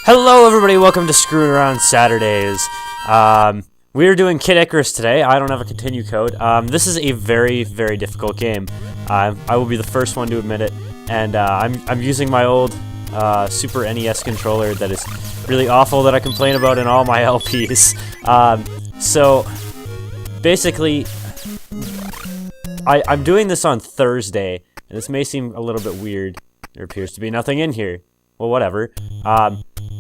Hello everybody, welcome to Screwing Around Saturdays. We are doing Kid Icarus today. I don't have a continue code. This is a very, very difficult game. I will be the first one to admit it, and I'm using my old Super NES controller that is really awful that I complain about in all my LPs. So, basically, I'm doing this on Thursday, and this may seem a little bit weird. There appears to be nothing in here. Well, whatever.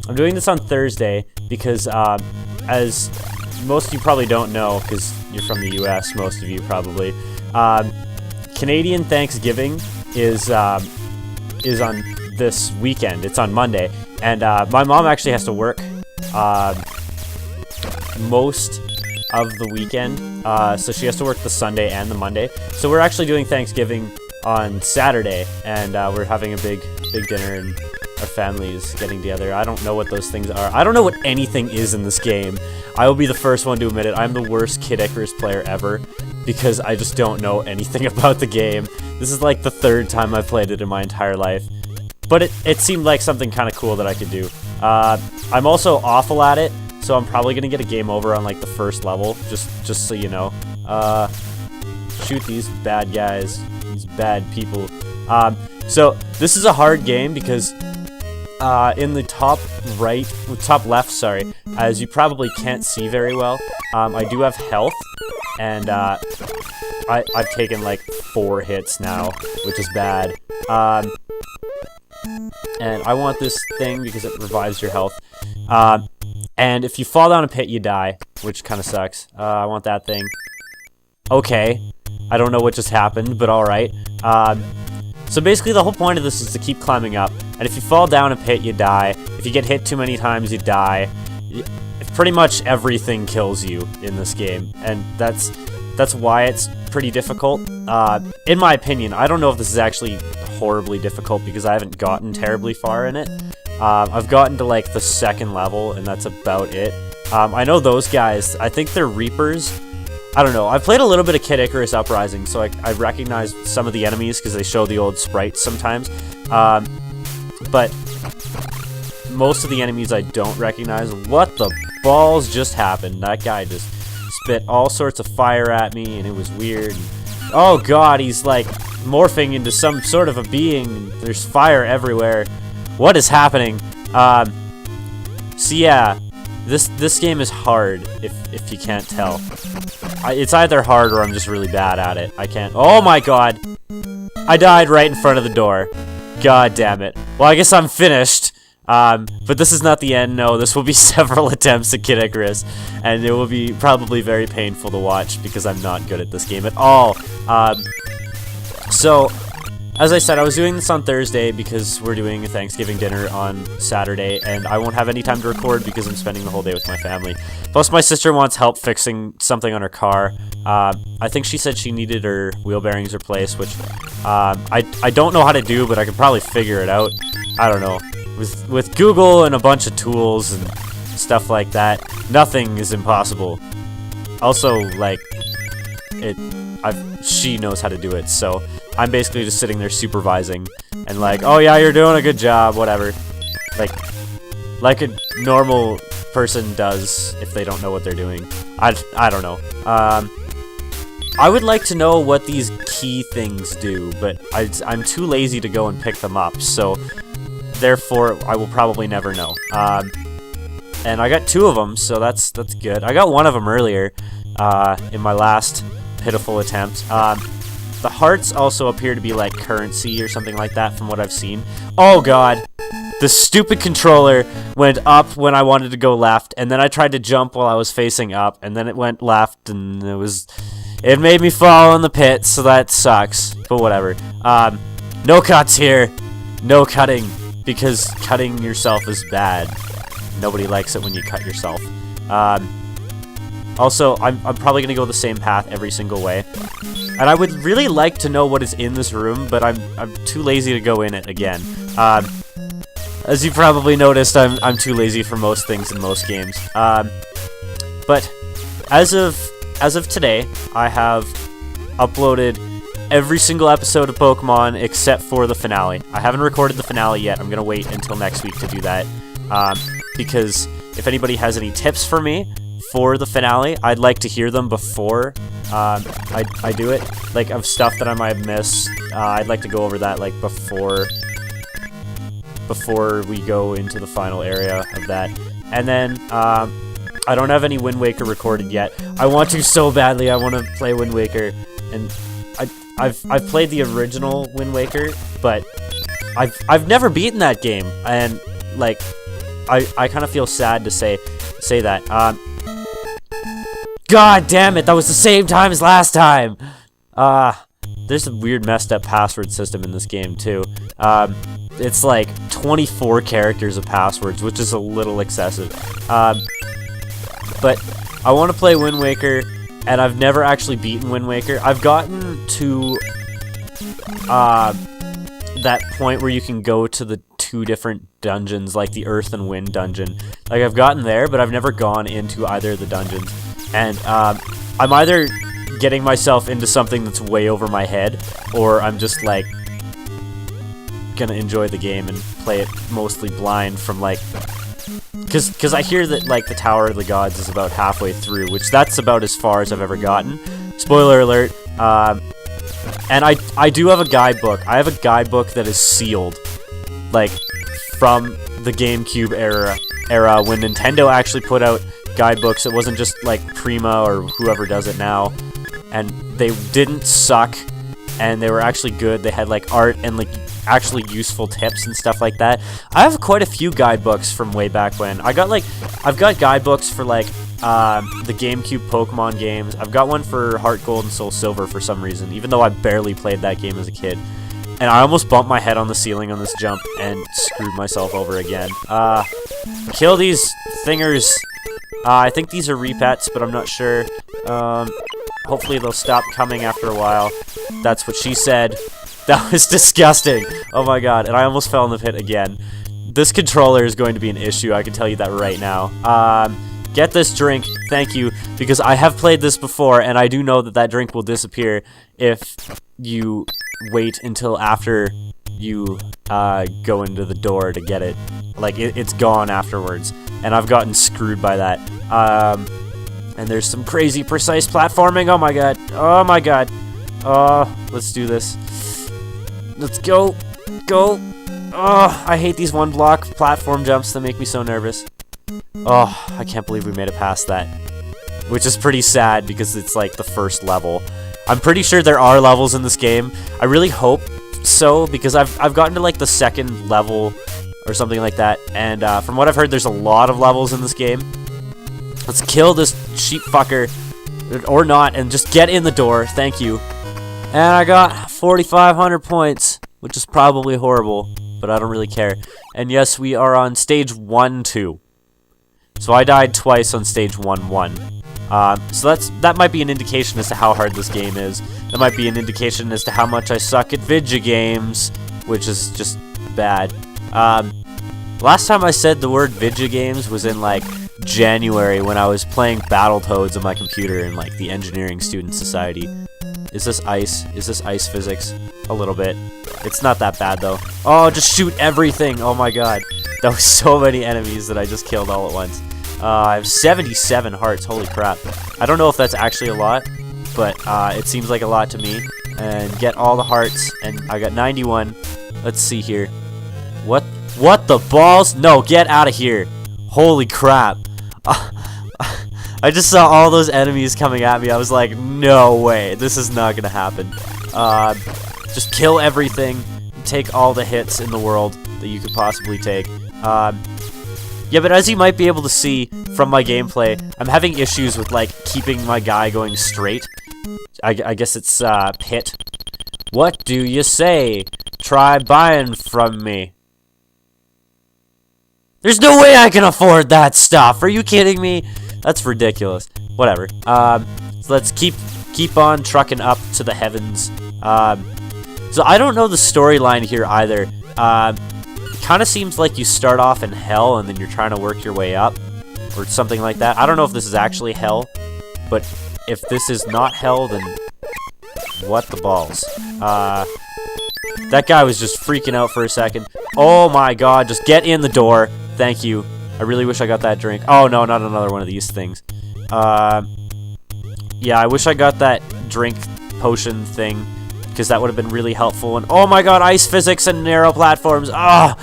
I'm doing this on Thursday because, as most of you probably don't know, because you're from the US, most of you probably, Canadian Thanksgiving is on this weekend. It's on Monday, and my mom actually has to work most of the weekend, so she has to work the Sunday and the Monday. So we're actually doing Thanksgiving on Saturday, and we're having a big dinner, and our families getting together. I don't know what those things are. I don't know what anything is in this game. I will be the first one to admit it. I'm the worst Kid Icarus player ever because I just don't know anything about the game. This is like the third time I've played it in my entire life. But it seemed like something kind of cool that I could do. I'm also awful at it, so I'm probably going to get a game over on like the first level, just so you know. Shoot these bad guys, these bad people. So this is a hard game because in the top left, sorry, as you probably can't see very well, I do have health, and I've taken like 4 hits now, which is bad. And I want this thing because it revives your health. And if you fall down a pit, you die, which kind of sucks. I want that thing. Okay, I don't know what just happened, but alright. So basically the whole point of this is to keep climbing up, and if you fall down a pit, you die. If you get hit too many times, you die. Pretty much everything kills you in this game, and that's why it's pretty difficult. In my opinion, I don't know if this is actually horribly difficult because I haven't gotten terribly far in it. I've gotten to like the 2nd level, and that's about it. I know those guys, I think they're Reapers. I don't know. I've played a little bit of Kid Icarus Uprising, so I recognize some of the enemies because they show the old sprites sometimes. But most of the enemies I don't recognize. What the balls just happened? That guy just spit all sorts of fire at me, and it was weird. Oh god, he's like morphing into some sort of a being. There's fire everywhere. What is happening? So yeah. This game is hard, if you can't tell. It's either hard or I'm just really bad at it. I can't... Oh my god! I died right in front of the door. God damn it. Well, I guess I'm finished. But this is not the end, no. This will be several attempts at Kid Icarus. And it will be probably very painful to watch because I'm not good at this game at all. So... As I said, I was doing this on Thursday because we're doing a Thanksgiving dinner on Saturday, and I won't have any time to record because I'm spending the whole day with my family. Plus, my sister wants help fixing something on her car. I think she said she needed her wheel bearings replaced, which I don't know how to do, but I could probably figure it out. I don't know. With Google and a bunch of tools and stuff like that, nothing is impossible. Also, like, she knows how to do it, so... I'm basically just sitting there supervising and like, oh yeah, you're doing a good job, whatever. Like a normal person does if they don't know what they're doing. I don't know. I would like to know what these key things do, but I'm too lazy to go and pick them up, so therefore I will probably never know. And I got 2 of them, so that's good. I got 1 of them earlier in my last pitiful attempt. The hearts also appear to be like currency or something like that from what I've seen. Oh god! The stupid controller went up when I wanted to go left, and then I tried to jump while I was facing up, and then it went left, and it made me fall in the pit, so that sucks. But whatever. No cuts here. No cutting, because cutting yourself is bad. Nobody likes it when you cut yourself. Also, I'm probably going to go the same path every single way. And I would really like to know what is in this room, but I'm too lazy to go in it again. As you probably noticed, I'm too lazy for most things in most games. But as of today, I have uploaded every single episode of Pokemon except for the finale. I haven't recorded the finale yet. I'm going to wait until next week to do that. because if anybody has any tips for me for the finale, I'd like to hear them before I do it. Like, of stuff that I might have missed. I'd like to go over that, like, before we go into the final area of that. And then, I don't have any Wind Waker recorded yet. I want to so badly. I want to play Wind Waker, and I've played the original Wind Waker, but I've never beaten that game, and like I kind of feel sad to say that. God damn it! That was the same time as last time. There's a weird messed up password system in this game too. It's like 24 characters of passwords, which is a little excessive. But I want to play Wind Waker, and I've never actually beaten Wind Waker. I've gotten to that point where you can go to the 2 different dungeons, like the Earth and Wind dungeon. Like, I've gotten there, but I've never gone into either of the dungeons. And I'm either getting myself into something that's way over my head, or I'm just like gonna enjoy the game and play it mostly blind from like, because I hear that like the Tower of the Gods is about halfway through, which that's about as far as I've ever gotten. Spoiler alert. And I do have a guidebook. I have a guidebook that is sealed, like from the GameCube era when Nintendo actually put out guidebooks. It wasn't just like Prima or whoever does it now, and they didn't suck, and they were actually good. They had like art and like actually useful tips and stuff like that. I have quite a few guidebooks from way back when. I've got guidebooks for like the GameCube Pokemon games. I've got one for Heart Gold and Soul Silver for some reason, even though I barely played that game as a kid. And I almost bumped my head on the ceiling on this jump and screwed myself over again. Kill these thingers. I think these are repets, but I'm not sure. Hopefully they'll stop coming after a while. That's what she said. That was disgusting. Oh my god, and I almost fell in the pit again. This controller is going to be an issue, I can tell you that right now. Get this drink, thank you, because I have played this before, and I do know that that drink will disappear if you wait until after you go into the door to get it. Like, it's gone afterwards, and I've gotten screwed by that. And there's some crazy precise platforming. Oh my god. Oh my god. Let's do this. Let's go. Go. Oh, I hate these one block platform jumps that make me so nervous. Oh, I can't believe we made it past that. Which is pretty sad because it's like the first level. I'm pretty sure there are levels in this game. I really hope so, because I've gotten to like the 2nd level or something like that. And from what I've heard, there's a lot of levels in this game. Let's kill this sheep fucker, or not, and just get in the door. Thank you. And I got 4,500 points, which is probably horrible, but I don't really care. And yes, we are on stage 1-2. So I died twice on stage 1-1. So that might be an indication as to how hard this game is. That might be an indication as to how much I suck at video games, which is just bad. Last time I said the word video games was in like January when I was playing Battletoads on my computer in like the Engineering Student Society. Is this ice? Is this ice physics? A little bit. It's not that bad though. Oh, just shoot everything! Oh my god. That was so many enemies that I just killed all at once. I have 77 hearts, holy crap. I don't know if that's actually a lot, but it seems like a lot to me. And get all the hearts, and I got 91. Let's see here. What the balls? No, get out of here. Holy crap. I just saw all those enemies coming at me. I was like, no way, this is not gonna happen. Just kill everything. Take all the hits in the world that you could possibly take. Yeah, but as you might be able to see from my gameplay, I'm having issues with, like, keeping my guy going straight. I guess it's, pit. What do you say? Try buying from me. There's no way I can afford that stuff! Are you kidding me? That's ridiculous. Whatever. So let's keep on trucking up to the heavens. So I don't know the storyline here either. It kind of seems like you start off in hell and then you're trying to work your way up, or something like that. I don't know if this is actually hell, but if this is not hell, then what the balls? That guy was just freaking out for a second. Oh my god, just get in the door. Thank you. I really wish I got that drink. Oh, no, not another one of these things. Yeah, I wish I got that drink potion thing, because that would have been really helpful. And oh my god, ice physics and narrow platforms. Ah!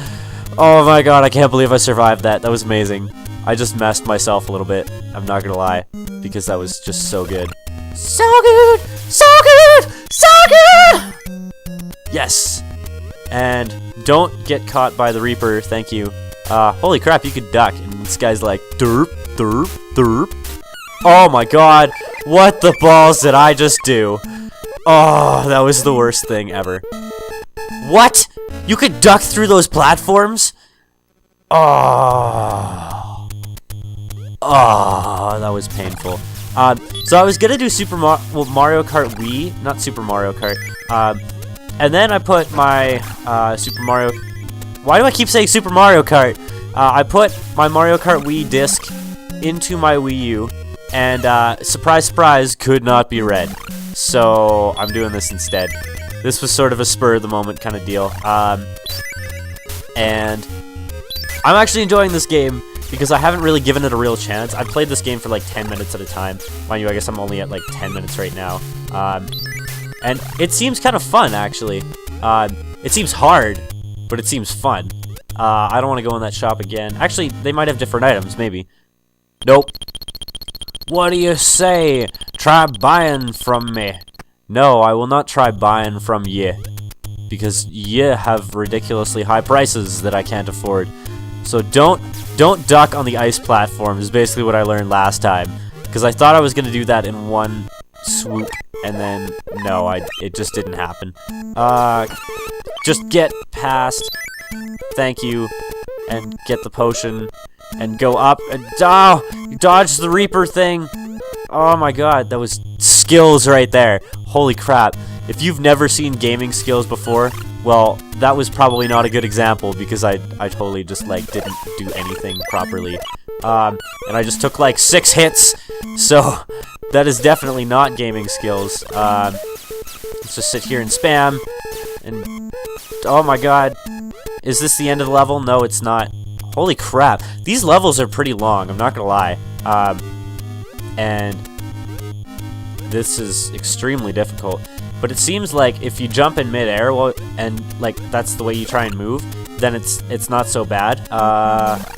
Oh my god, I can't believe I survived that. That was amazing. I just messed myself a little bit. I'm not gonna lie, because that was just so good. So good! So good! So good! Yes! And don't get caught by the Reaper, thank you. Holy crap, you could duck. And this guy's like, derp, derp, derp. Oh my god, what the balls did I just do? Oh, that was the worst thing ever. What? You could duck through those platforms? Oh. Oh, that was painful. So I was gonna do Mario Kart Wii, not Super Mario Kart. And then I put my Super Mario. Why do I keep saying Super Mario Kart? I put my Mario Kart Wii disc into my Wii U, and surprise, surprise, could not be read. So I'm doing this instead. This was sort of a spur of the moment kind of deal. And I'm actually enjoying this game because I haven't really given it a real chance. I've played this game for like 10 minutes at a time. Mind you, I guess I'm only at like 10 minutes right now. And it seems kind of fun, actually. It seems hard, but it seems fun. I don't want to go in that shop again. Actually, they might have different items, maybe. Nope. What do you say? Try buying from me. No, I will not try buying from ye. Because ye have ridiculously high prices that I can't afford. So don't duck on the ice platform is basically what I learned last time. Because I thought I was going to do that in one swoop. And then, no, it just didn't happen. Just get past. Thank you. And get the potion. And go up. And dodge the Reaper thing. Oh my god, that was skills right there. Holy crap. If you've never seen gaming skills before, well, that was probably not a good example because I totally just like didn't do anything properly. And I just took like 6 hits. So that is definitely not gaming skills. Let's just sit here and spam. And oh my god. Is this the end of the level? No, it's not. Holy crap. These levels are pretty long, I'm not gonna lie. And this is extremely difficult. But it seems like if you jump in midair, well, and like that's the way you try and move, then it's not so bad.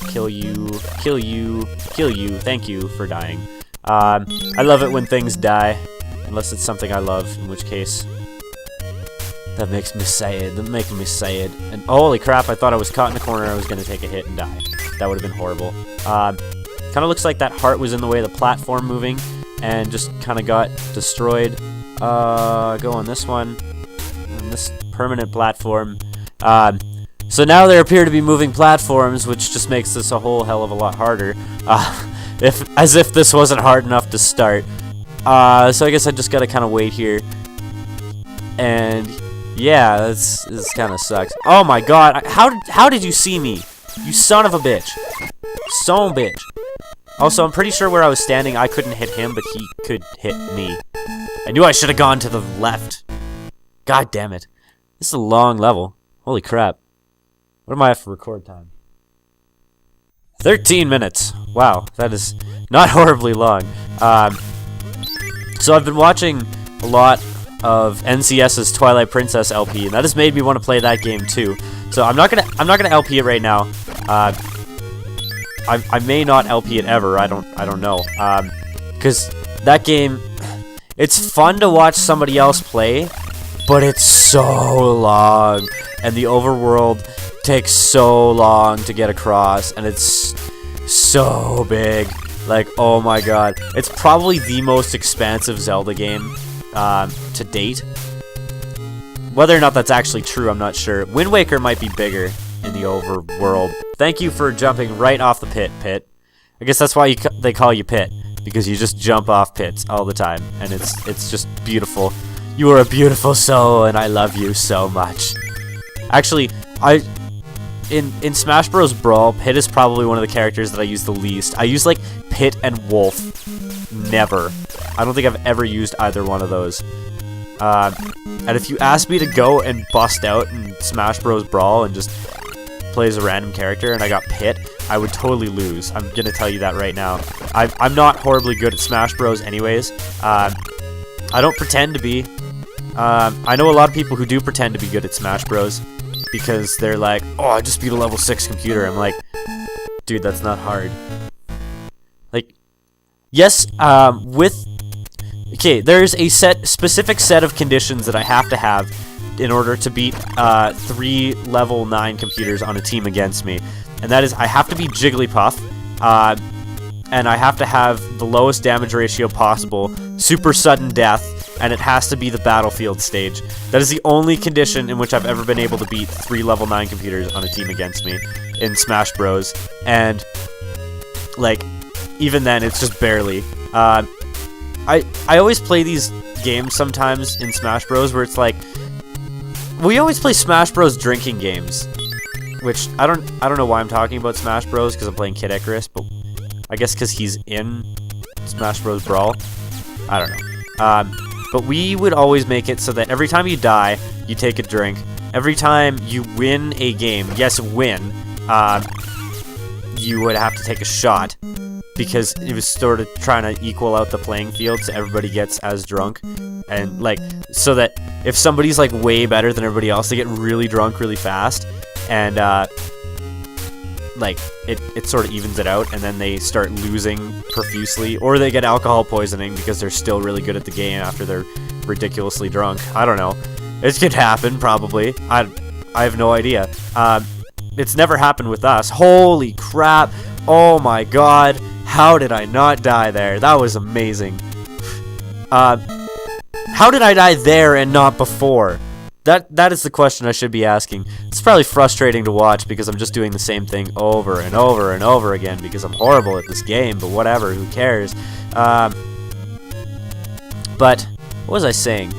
Kill you, kill you, kill you. Thank you for dying. I love it when things die, unless it's something I love, in which case that makes me sad. That makes me sad. And holy crap! I thought I was caught in a corner. I was gonna take a hit and die. That would have been horrible. Kind of looks like that heart was in the way of the platform moving, and just kind of got destroyed. Go on this one, on this permanent platform. So now there appear to be moving platforms, which just makes this a whole hell of a lot harder. As if this wasn't hard enough to start. So I guess I just gotta kind of wait here. And yeah, this kind of sucks. Oh my god, how did you see me? You son of a bitch. Son of a bitch. Also, I'm pretty sure where I was standing, I couldn't hit him, but he could hit me. I knew I should have gone to the left. God damn it. This is a long level. Holy crap. What am I at for record time? 13 minutes. Wow, that is not horribly long. So I've been watching a lot of NCS's Twilight Princess LP, and that has made me want to play that game too. So I'm not gonna LP it right now. I may not LP it ever. I don't know. Because that game, it's fun to watch somebody else play, but it's so long, and the overworld takes so long to get across, and it's so big. Like, oh my god, it's probably the most expansive Zelda game to date. Whether or not that's actually true, I'm not sure. Wind Waker might be bigger in the overworld. Thank you for jumping right off the pit. I guess that's why they call you Pit, because you just jump off pits all the time, and it's just beautiful. You are a beautiful soul, and I love you so much. Actually, in Smash Bros. Brawl, Pit is probably one of the characters that I use the least. I use like Pit and Wolf. Never. I don't think I've ever used either one of those. And if you ask me to go and bust out in Smash Bros. Brawl and just plays a random character and I got Pit, I would totally lose. I'm gonna tell you that right now. I'm not horribly good at Smash Bros. Anyways. I don't pretend to be. I know a lot of people who do pretend to be good at Smash Bros. Because they're like, oh, I just beat a level 6 computer. I'm like, dude, that's not hard. Like, yes, okay, there's a specific set of conditions that I have to have in order to beat 3 level 9 computers on a team against me. And that is, I have to be Jigglypuff, and I have to have the lowest damage ratio possible, super sudden death, and it has to be the battlefield stage. That is the only condition in which I've ever been able to beat 3 level 9 computers on a team against me in Smash Bros. And, like, even then, it's just barely. I always play these games sometimes in Smash Bros. Where it's like, we always play Smash Bros. Drinking games, which I don't know why I'm talking about Smash Bros. Because I'm playing Kid Icarus, but I guess because he's in Smash Bros. Brawl. I don't know. But we would always make it so that every time you die, you take a drink. Every time you win a game, yes, win, you would have to take a shot. Because it was sort of trying to equal out the playing field so everybody gets as drunk. And, like, so that if somebody's, like, way better than everybody else, they get really drunk really fast. And, like, it sort of evens it out, and then they start losing profusely. Or they get alcohol poisoning because they're still really good at the game after they're ridiculously drunk. I don't know. It could happen, probably. I have no idea. It's never happened with us. Holy crap. Oh my god. How did I not die there? That was amazing. How did I die there and not before? That is the question I should be asking. It's probably frustrating to watch because I'm just doing the same thing over and over and over again because I'm horrible at this game, but whatever, who cares? But, what was I saying?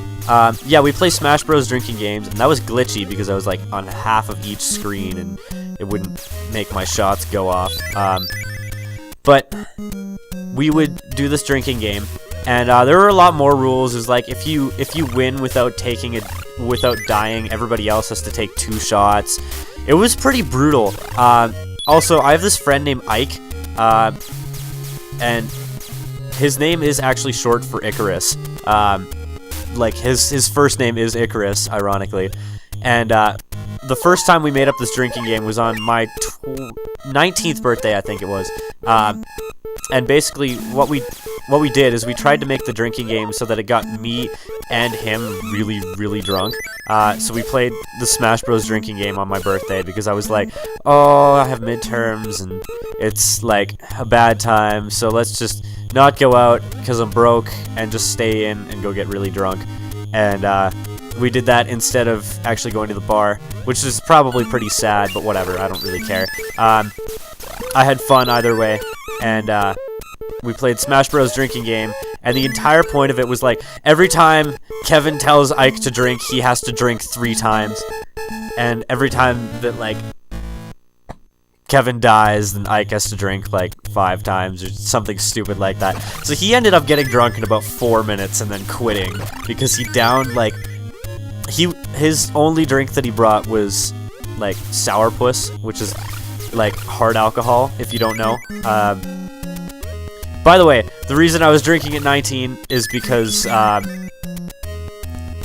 Yeah, we play Smash Bros. Drinking games, and that was glitchy because I was, like, on half of each screen, and it wouldn't make my shots go off. But we would do this drinking game, and there were a lot more rules. It was like if you win without dying, everybody else has to take 2 shots. It was pretty brutal. Also, I have this friend named Ike, and his name is actually short for Icarus. Like his first name is Icarus, ironically, and the first time we made up this drinking game was on my 19th birthday, I think it was. And basically, what we did is we tried to make the drinking game so that it got me and him really, really drunk. So we played the Smash Bros. Drinking game on my birthday because I was like, oh, I have midterms and it's like a bad time, so let's just not go out because I'm broke and just stay in and go get really drunk. And we did that instead of actually going to the bar, which is probably pretty sad, but whatever, I don't really care. I had fun either way, and we played Smash Bros. Drinking game, and the entire point of it was like, every time Kevin tells Ike to drink, he has to drink 3 times, and every time that, like, Kevin dies, then Ike has to drink, like, 5 times, or something stupid like that. So he ended up getting drunk in about 4 minutes and then quitting, because he downed, like, his only drink that he brought was, like, sourpuss, which is, like, hard alcohol, if you don't know. By the way, the reason I was drinking at 19 is because I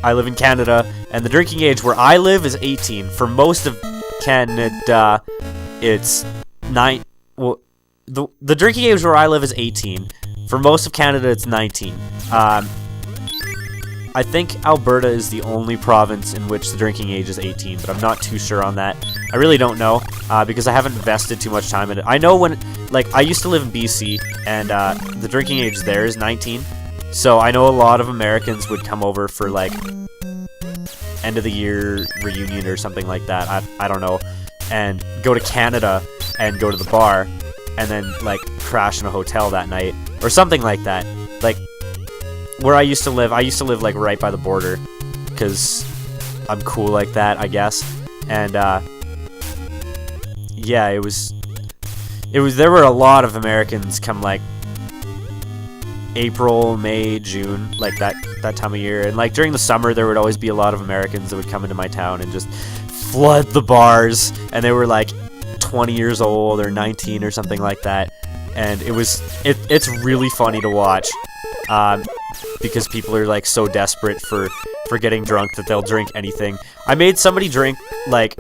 live in Canada, and the drinking age where I live is 18. For most of Canada, it's 9. Well, the drinking age where I live is 18. For most of Canada, it's 19. I think Alberta is the only province in which the drinking age is 18, but I'm not too sure on that. I really don't know, because I haven't invested too much time in it. I know when, like, I used to live in BC, and the drinking age there is 19, so I know a lot of Americans would come over for, like, end of the year reunion or something like that, I don't know, and go to Canada and go to the bar, and then, like, crash in a hotel that night, or something like that. Like, where I used to live, like, right by the border, because I'm cool like that, I guess, and, yeah, there were a lot of Americans come, like, April, May, June, like, that that time of year. And like during the summer, there would always be a lot of Americans that would come into my town and just flood the bars, and they were like 20 years old or 19 or something like that. And it's really funny to watch, because people are like so desperate for getting drunk that they'll drink anything. I made somebody drink like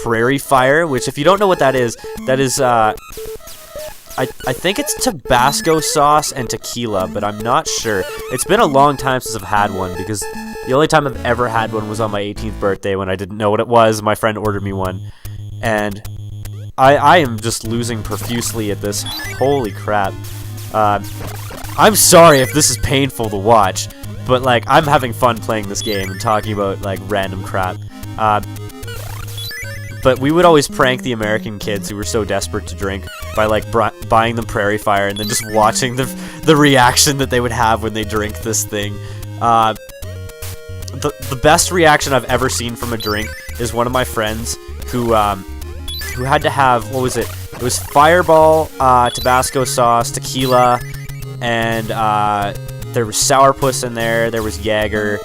Prairie Fire, which if you don't know what that is I think it's Tabasco sauce and tequila, but I'm not sure. It's been a long time since I've had one, because the only time I've ever had one was on my 18th birthday when I didn't know what it was. My friend ordered me one, and I am just losing profusely at this. Holy crap. I'm sorry if this is painful to watch, but like I'm having fun playing this game and talking about like random crap. But we would always prank the American kids who were so desperate to drink by like buying them Prairie Fire and then just watching the reaction that they would have when they drink this thing. The best reaction I've ever seen from a drink is one of my friends who had to have, what was it? It was Fireball, Tabasco sauce, tequila, and there was Sourpuss in there. There was Jaeger.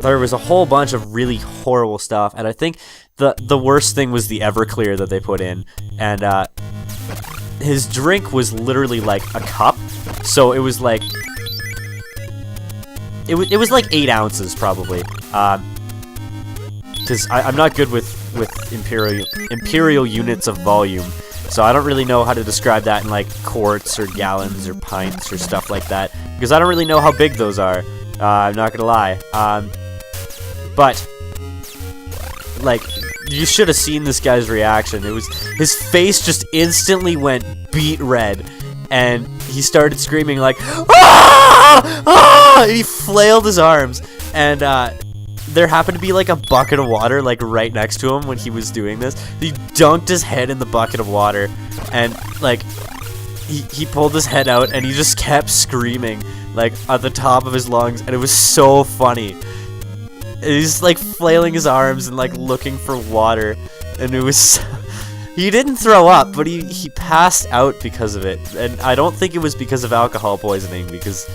There was a whole bunch of really horrible stuff, and I think the worst thing was the Everclear that they put in, and his drink was literally like a cup, so it was like it was like 8 ounces probably, because I'm not good with imperial units of volume, so I don't really know how to describe that in like quarts or gallons or pints or stuff like that, because I don't really know how big those are. I'm not gonna lie. But like, you should have seen this guy's reaction. It was, his face just instantly went beet red, and he started screaming like, "Ah! Ah!" And he flailed his arms, and there happened to be like a bucket of water like right next to him when he was doing this. He dunked his head in the bucket of water, and like he pulled his head out, and he just kept screaming like at the top of his lungs, and it was so funny. He's like flailing his arms and like looking for water, and it was he didn't throw up, but he passed out because of it. And I don't think it was because of alcohol poisoning, because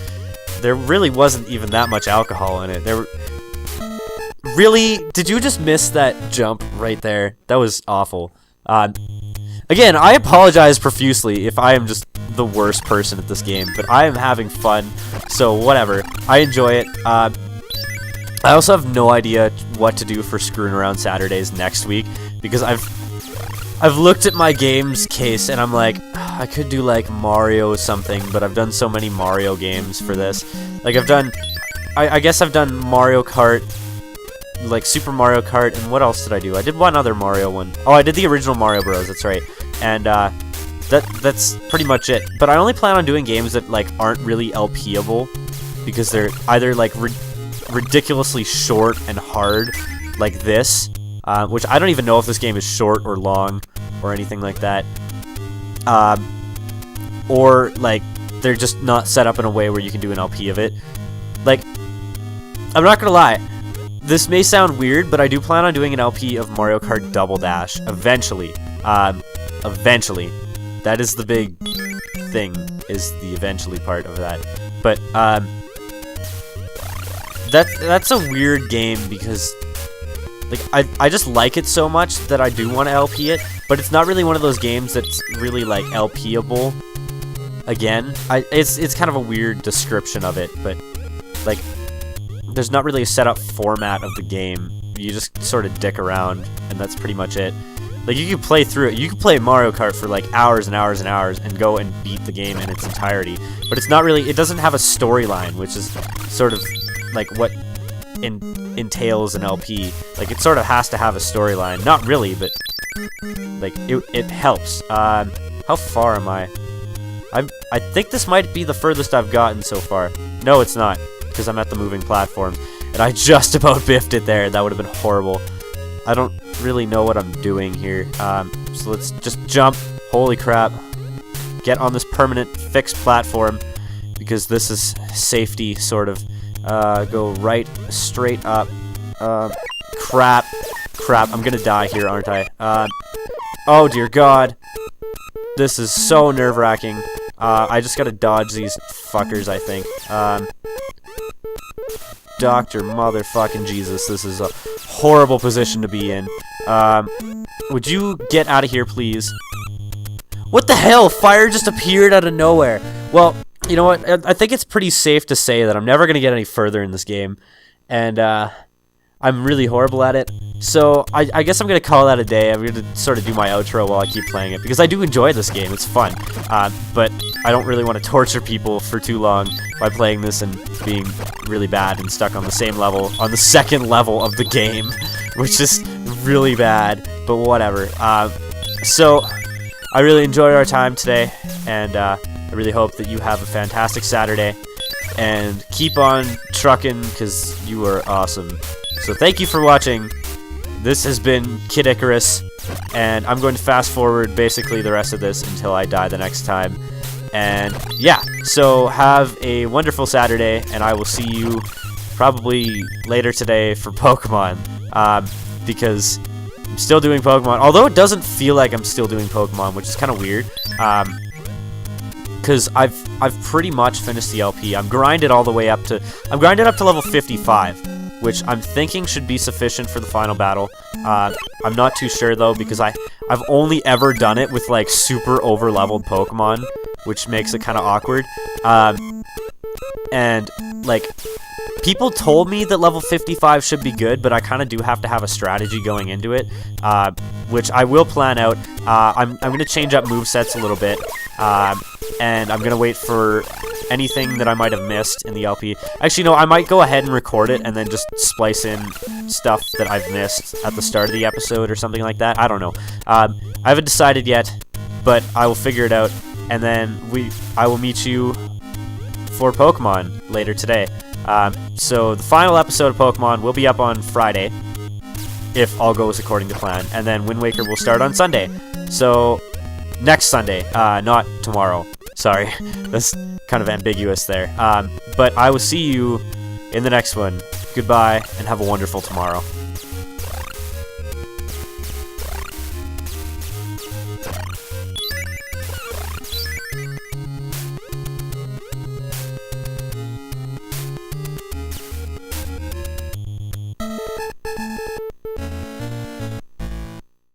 there really wasn't even that much alcohol in it. Really, did you just miss that jump right there? That was awful. Again, I apologize profusely if I am just the worst person at this game, but I am having fun, so whatever. I enjoy it. I also have no idea what to do for Screwing Around Saturdays next week, because I've looked at my games case and I'm like, I could do like Mario something, but I've done so many Mario games for this. Like I guess I've done Mario Kart, like Super Mario Kart, and what else did I do? I did one other Mario one. Oh, I did the original Mario Bros, that's right. And that's pretty much it. But I only plan on doing games that like aren't really LPable, because they're either like ridiculously short and hard, like this, which I don't even know if this game is short or long or anything like that, or like they're just not set up in a way where you can do an LP of it. Like, I'm not gonna lie, this may sound weird, but I do plan on doing an LP of Mario Kart Double Dash eventually. Eventually, that is the big thing, is the eventually part of that. But that's a weird game, because like I just like it so much that I do want to LP it, but it's not really one of those games that's really like LPable. Again, it's kind of a weird description of it, but like there's not really a set up format of the game. You just sort of dick around, and that's pretty much it. Like, you can play through it. You can play Mario Kart for like hours and hours and hours and go and beat the game in its entirety, but it's not really, it doesn't have a storyline, which is sort of like what entails an LP. Like, it sort of has to have a storyline. Not really, but like it helps. How far am I? I think this might be the furthest I've gotten so far. No, it's not, because I'm at the moving platform, and I just about biffed it there. That would have been horrible. I don't really know what I'm doing here. So let's just jump. Holy crap. Get on this permanent fixed platform, because this is safety, sort of. Go right, straight up. Crap. I'm gonna die here, aren't I? Oh dear God. This is so nerve-wracking. I just gotta dodge these fuckers, I think. Dr. Motherfucking Jesus. This is a horrible position to be in. Would you get out of here, please? What the hell? Fire just appeared out of nowhere. Well, you know what? I think it's pretty safe to say that I'm never going to get any further in this game. And, I'm really horrible at it. So, I guess I'm going to call that a day. I'm going to sort of do my outro while I keep playing it. Because I do enjoy this game. It's fun. But I don't really want to torture people for too long by playing this and being really bad and stuck on the same level, on the second level of the game. Which is really bad. But whatever. So, I really enjoyed our time today. And, I really hope that you have a fantastic Saturday. And keep on trucking, because you are awesome. So thank you for watching. This has been Kid Icarus, and I'm going to fast forward basically the rest of this until I die the next time. And yeah, so have a wonderful Saturday, and I will see you probably later today for Pokemon, because I'm still doing Pokemon, although it doesn't feel like I'm still doing Pokemon, which is kind of weird. Because I've pretty much finished the LP. I'm grinded all the way up to level 55, which I'm thinking should be sufficient for the final battle. I'm not too sure though, because I've only ever done it with like super over leveled Pokemon, which makes it kind of awkward. And like, people told me that level 55 should be good, but I kind of do have to have a strategy going into it, which I will plan out. I'm going to change up movesets a little bit, and I'm going to wait for anything that I might have missed in the LP. Actually, no, I might go ahead and record it and then just splice in stuff that I've missed at the start of the episode or something like that. I don't know. I haven't decided yet, but I will figure it out, and then I will meet you for Pokemon later today. So the final episode of Pokemon will be up on Friday, if all goes according to plan, and then Wind Waker will start on Sunday. So next Sunday, not tomorrow. Sorry, that's kind of ambiguous there. But I will see you in the next one. Goodbye, and have a wonderful tomorrow.